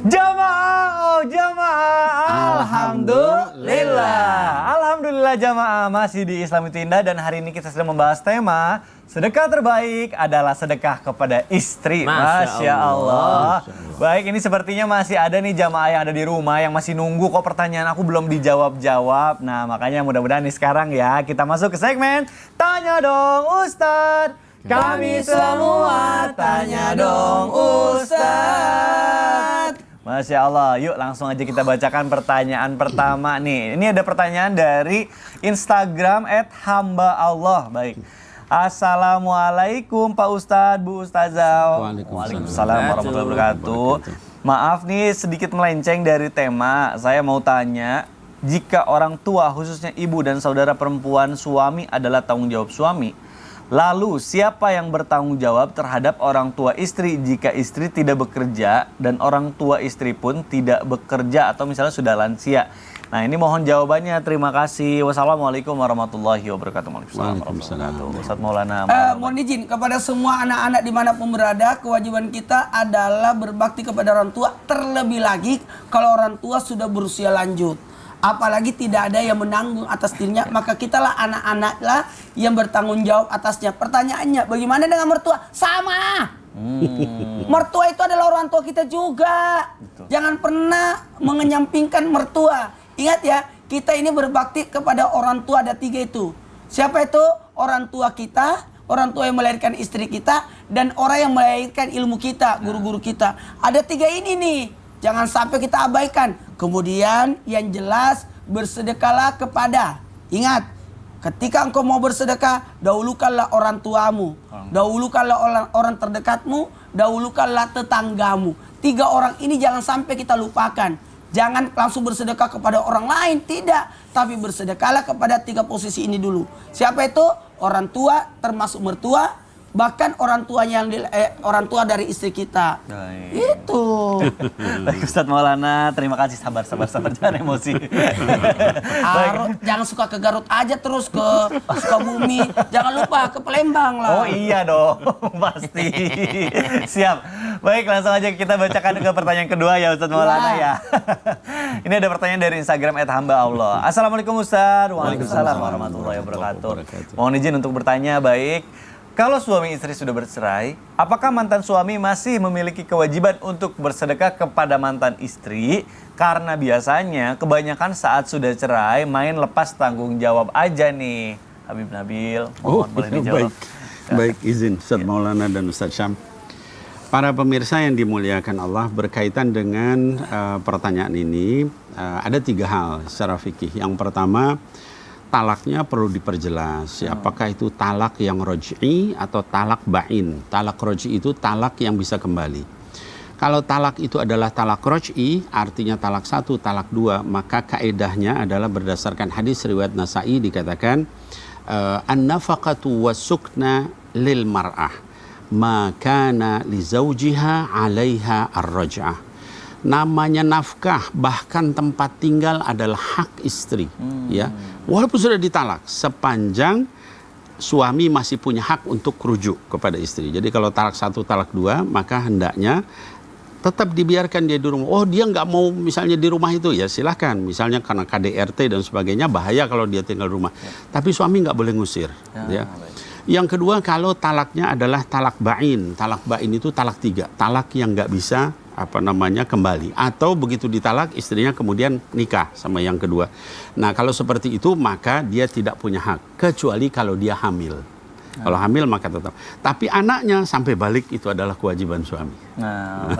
Jamaah, oh jamaah, Alhamdulillah jamaah masih di Islam itu Indah dan hari ini kita sedang membahas tema sedekah terbaik adalah sedekah kepada istri. Masya Allah. Baik, ini sepertinya masih ada nih jamaah yang ada di rumah yang masih nunggu kok pertanyaan aku belum dijawab-jawab. Nah makanya mudah-mudahan nih sekarang ya kita masuk ke segmen Tanya Dong Ustadz. Kami semua tanya dong Ustadz. Masya Allah, yuk langsung aja kita bacakan pertanyaan pertama nih. Ini ada pertanyaan dari Instagram @hamba_Allah. Baik. Assalamualaikum Pak Ustadz, Bu Ustazah. Waalaikumsalam warahmatullahi wabarakatuh. Maaf nih sedikit melenceng dari tema. Saya mau tanya, jika orang tua khususnya ibu dan saudara perempuan suami adalah tanggung jawab suami, lalu siapa yang bertanggung jawab terhadap orang tua istri jika istri tidak bekerja dan orang tua istri pun tidak bekerja atau misalnya sudah lansia? Nah ini mohon jawabannya, terima kasih. Wassalamualaikum warahmatullahi wabarakatuh. Waalaikumsalam. Ustadz Maulana. Mohon izin kepada semua anak-anak dimanapun berada, kewajiban kita adalah berbakti kepada orang tua, terlebih lagi kalau orang tua sudah berusia lanjut. Apalagi tidak ada yang menanggung atas dirinya, maka kitalah anak-anaklah yang bertanggung jawab atasnya. Pertanyaannya, bagaimana dengan mertua? Sama. Mertua itu adalah orang tua kita juga. Betul. Jangan pernah mengenyampingkan mertua. Ingat ya, kita ini berbakti kepada orang tua, ada 3 itu. Siapa itu? Orang tua kita, orang tua yang melahirkan istri kita, dan orang yang melahirkan ilmu kita, guru-guru kita. Ada 3 ini nih. Jangan sampai kita abaikan. Kemudian yang jelas bersedekahlah kepada. Ingat, ketika engkau mau bersedekah, dahulukanlah orang tuamu, dahulukanlah orang terdekatmu, dahulukanlah tetanggamu. 3 orang ini jangan sampai kita lupakan. Jangan langsung bersedekah kepada orang lain, tidak. Tapi bersedekahlah kepada 3 posisi ini dulu. Siapa itu? Orang tua, termasuk mertua. Bahkan orang tuanya orang tua dari istri kita. Itu. Baik Ustadz Maulana, terima kasih, sabar jangan emosi. Jangan suka ke Garut aja terus ke Sukabumi. Jangan lupa ke Palembang lah. Oh iya dong, pasti. Siap. Baik, langsung aja kita bacakan ke pertanyaan kedua ya Ustadz Maulana ya. Ini ada pertanyaan dari Instagram @hamba_Allah. Assalamualaikum Ustadz. Waalaikumsalam warahmatullahi wabarakatuh. Mohon izin untuk bertanya, baik. Kalau suami istri sudah bercerai, apakah mantan suami masih memiliki kewajiban untuk bersedekah kepada mantan istri? Karena biasanya kebanyakan saat sudah cerai main lepas tanggung jawab aja nih. Habib Nabil, mohon boleh dijawab. Baik, izin Ustadz Maulana dan Ustadz Syam. Para pemirsa yang dimuliakan Allah, berkaitan dengan pertanyaan ini, ada 3 hal secara fikih. Yang pertama, talaknya perlu diperjelas. Ya, apakah itu talak yang roj'i atau talak ba'in? Talak roj'i itu talak yang bisa kembali. Kalau talak itu adalah talak roj'i, artinya talak 1, talak 2, maka kaedahnya adalah berdasarkan hadis riwayat Nasa'i dikatakan an-nafaqatu was-sukna lil mar'ah ma kana li zawjiha 'alaiha ar-raj'ah. Namanya nafkah, bahkan tempat tinggal adalah hak istri, ya. Walaupun sudah ditalak, sepanjang suami masih punya hak untuk rujuk kepada istri. Jadi kalau talak 1, talak 2, maka hendaknya tetap dibiarkan dia di rumah. Oh, dia nggak mau misalnya di rumah itu, ya silahkan. Misalnya karena KDRT dan sebagainya, bahaya kalau dia tinggal di rumah. Tapi suami nggak boleh ngusir, ya. Yang kedua, kalau talaknya adalah talak ba'in. Talak ba'in itu talak 3, talak yang nggak bisa kembali, atau begitu ditalak istrinya kemudian nikah sama yang kedua. Nah kalau seperti itu maka dia tidak punya hak, kecuali kalau dia hamil. Kalau hamil maka tetap. Tapi anaknya sampai balik itu adalah kewajiban suami. Nah,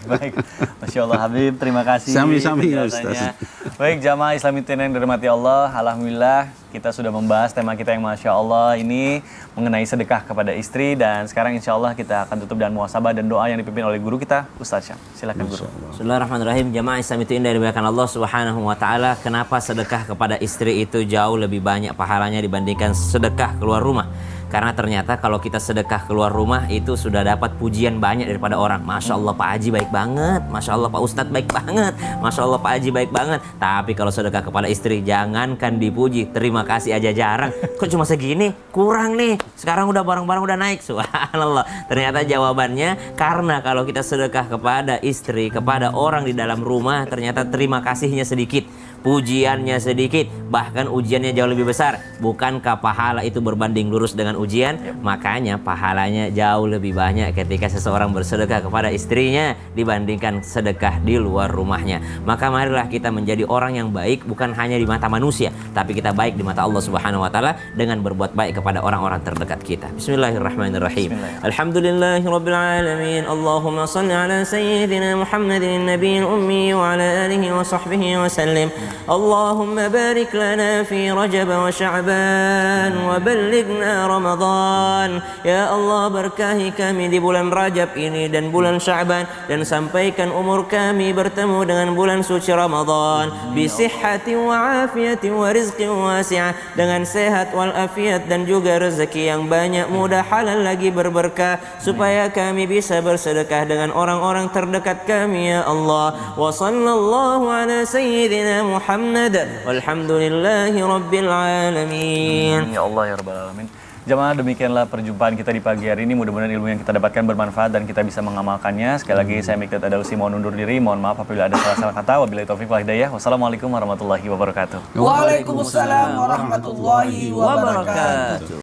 baik. Masya Allah Habib, terima kasih. Sami-sami ya Ustaz. Baik, jamaah Islam yang dirahmati Allah, alhamdulillah kita sudah membahas tema kita yang Masya Allah ini mengenai sedekah kepada istri, dan sekarang insya Allah kita akan tutup dengan muhasabah dan doa yang dipimpin oleh guru kita, Ustaz Syam. Silakan guru. Bismillahirrahmanirrahim. Jamaah Islam yang dirahmati Allah Subhanahu wa taala, kenapa sedekah kepada istri itu jauh lebih banyak pahalanya dibandingkan sedekah keluar rumah? Karena ternyata kalau kita sedekah keluar rumah itu sudah dapat pujian banyak daripada orang orang, Masya Allah Pak Haji baik banget, Masya Allah Pak Ustadz baik banget, Masya Allah Pak Haji baik banget. Tapi kalau sedekah kepada istri, jangankan dipuji, terima kasih aja jarang. Kok cuma segini? Kurang nih. Sekarang udah barang-barang udah naik. Subhanallah. Ternyata jawabannya karena kalau kita sedekah kepada istri, kepada orang di dalam rumah, ternyata terima kasihnya sedikit, pujiannya sedikit, bahkan ujiannya jauh lebih besar. Bukankah pahala itu berbanding lurus dengan ujian? Makanya pahalanya jauh lebih banyak ketika seseorang bersedekah kepada istrinya dibandingkan sedekah di luar rumahnya. Maka marilah kita menjadi orang yang baik, bukan hanya di mata manusia, tapi kita baik di mata Allah Subhanahu wa taala dengan berbuat baik kepada orang-orang terdekat kita. Bismillahirrahmanirrahim. Alhamdulillahirabbil alamin. Allahumma shalli ala sayyidina Muhammadin nabiyil ummi wa ala alihi wa sahbihi wa sallim. اللهم بارك لنا في رجب وشعبان وبلغنا رمضان. Ya Allah, berkahi kami di bulan Rajab ini dan bulan Sya'ban, dan sampaikan umur kami bertemu dengan bulan suci Ramadan bisihhati wa afiyatin wa rizqin wasi'ah, dengan sehat wal afiat dan juga rezeki yang banyak, mudah, halal lagi berberkah, supaya kami bisa bersedekah dengan orang-orang terdekat kami ya Allah. Wa sallallahu ala sayyidina Muhammad walhamdulillahi rabbil alamin. Ya Allah ya rabbal alamin. Jamaah, demikianlah perjumpaan kita di pagi hari ini. Mudah-mudahan ilmu yang kita dapatkan bermanfaat dan kita bisa mengamalkannya. Sekali lagi saya Mikdad Adausi mohon undur diri. Mohon maaf apabila ada salah-salah kata. Wabillahi taufiq wal hidayah. Wassalamualaikum warahmatullahi wabarakatuh. Waalaikumsalam warahmatullahi wabarakatuh.